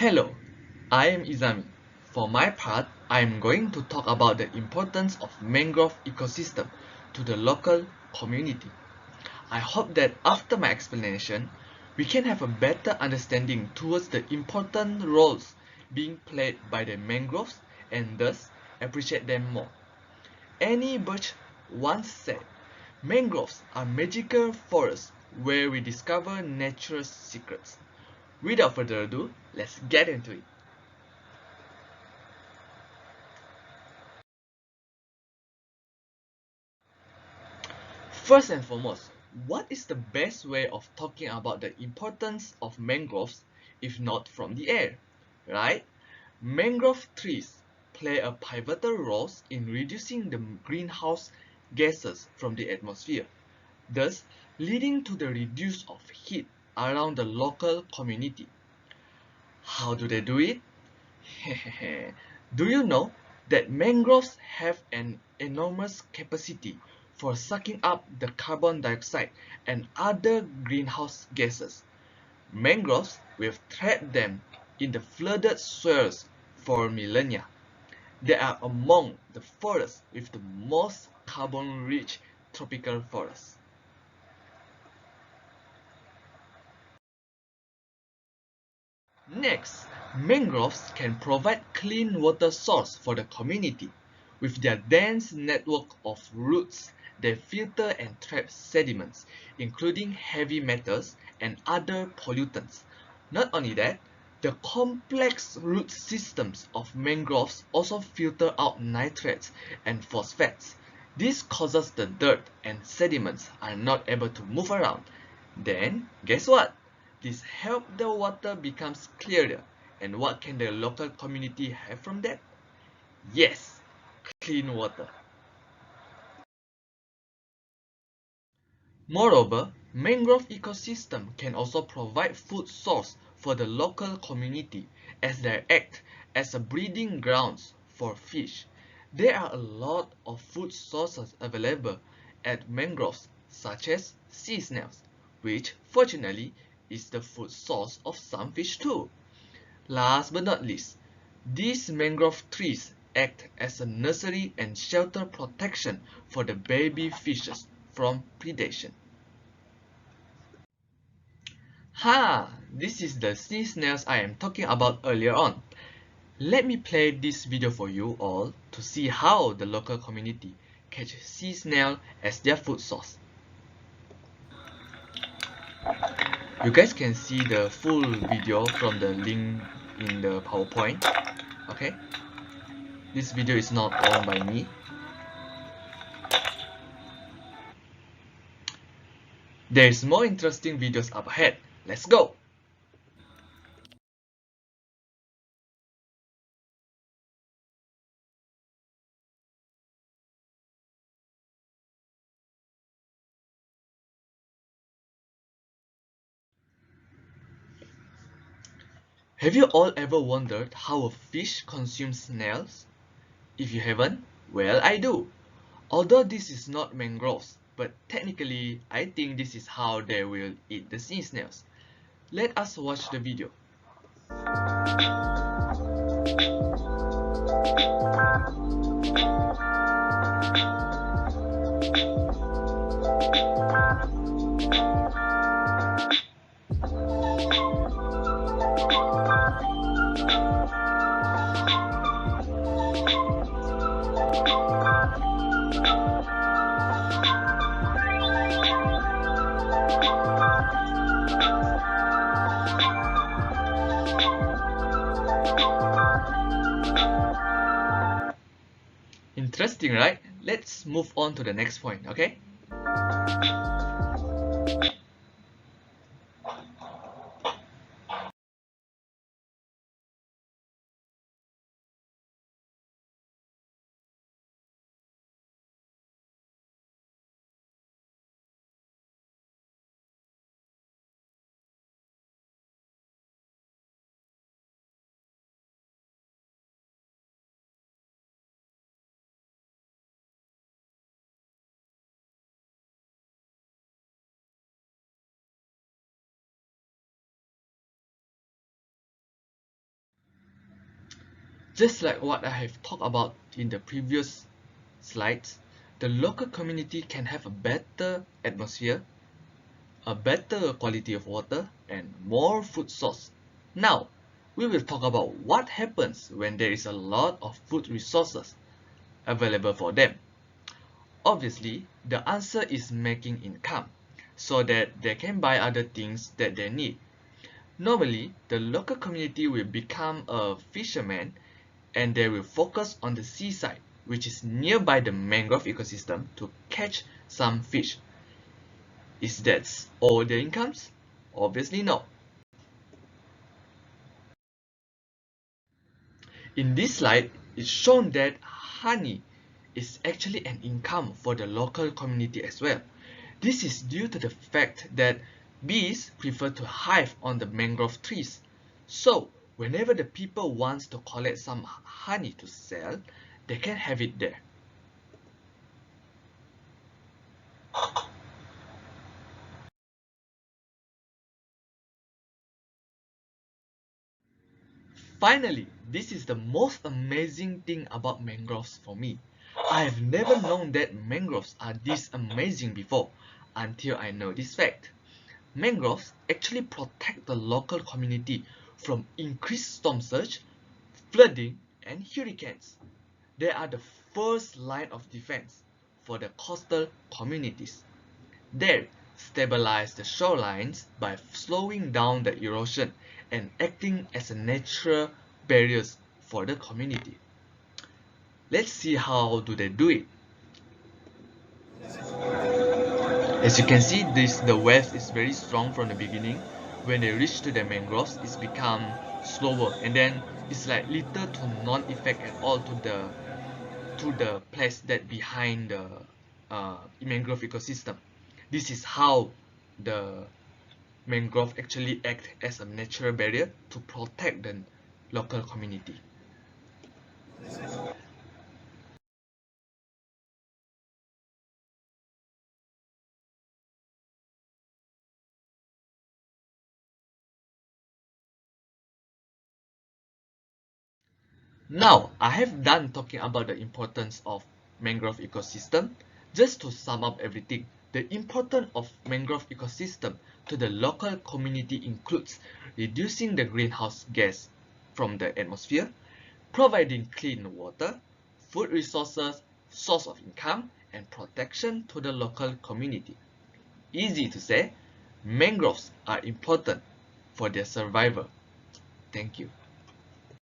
Hello, I am Yiizamy. For my part, I am going to talk about the importance of mangrove ecosystem to the local community. I hope that after my explanation, we can have a better understanding towards the important roles being played by the mangroves and thus appreciate them more. Annie Birch once said, mangroves are magical forests where we discover nature's secrets. Without further ado, let's get into it. First and foremost, what is the best way of talking about the importance of mangroves if not from the air, right? Mangrove trees play a pivotal role in reducing the greenhouse gases from the atmosphere, thus leading to the reduce of heat around the local community. How do they do it? Do you know that mangroves have an enormous capacity for sucking up the carbon dioxide and other greenhouse gases? Mangroves will trap them in the flooded soils for millennia. They are among the forests with the most carbon-rich tropical forests. Next, mangroves can provide clean water source for the community. With their dense network of roots, they filter and trap sediments, including heavy metals and other pollutants. Not only that, the complex root systems of mangroves also filter out nitrates and phosphates. This causes the dirt and sediments are not able to move around. Then, guess what? This helps the water becomes clearer. And what can the local community have from that? Yes, clean water. Moreover, mangrove ecosystem can also provide food source for the local community as they act as a breeding grounds for fish. There are a lot of food sources available at mangroves such as sea snails, which fortunately is the food source of some fish too. Last but not least, these mangrove trees act as a nursery and shelter protection for the baby fishes from predation. Ha! This is the sea snails I am talking about earlier on. Let me play this video for you all to see how the local community catch sea snail as their food source. You guys can see the full video from the link in the PowerPoint. Okay? This video is not owned by me. There's more interesting videos up ahead. Let's go! Have you all ever wondered how a fish consumes snails? If you haven't, well, I do. Although this is not mangroves, but technically I think this is how they will eat the sea snails. Let us watch the video. Interesting, right? Let's move on to the next point, okay? Just like what I have talked about in the previous slides, the local community can have a better atmosphere, a better quality of water, and more food source. Now, we will talk about what happens when there is a lot of food resources available for them. Obviously, the answer is making income, so that they can buy other things that they need. Normally, the local community will become a fisherman and they will focus on the seaside, which is nearby the mangrove ecosystem, to catch some fish. Is that all their incomes? Obviously not. In this slide, it's shown that honey is actually an income for the local community as well. This is due to the fact that bees prefer to hive on the mangrove trees. So, whenever the people wants to collect some honey to sell, they can have it there. Finally, this is the most amazing thing about mangroves for me. I have never known that mangroves are this amazing before until I know this fact. Mangroves actually protect the local community from increased storm surge, flooding, and hurricanes. They are the first line of defense for the coastal communities. They stabilize the shorelines by slowing down the erosion and acting as a natural barriers for the community. Let's see how do they do it. As you can see, the wave is very strong from the beginning. When they reach to the mangroves, it's become slower, and then it's like little to non-effect at all to the place that behind the mangrove ecosystem. This is how the mangrove actually act as a natural barrier to protect the local community. Now, I have done talking about the importance of mangrove ecosystem. Just to sum up everything, the importance of mangrove ecosystem to the local community includes reducing the greenhouse gas from the atmosphere, providing clean water, food resources, source of income, and protection to the local community. Easy to say, mangroves are important for their survival. Thank you.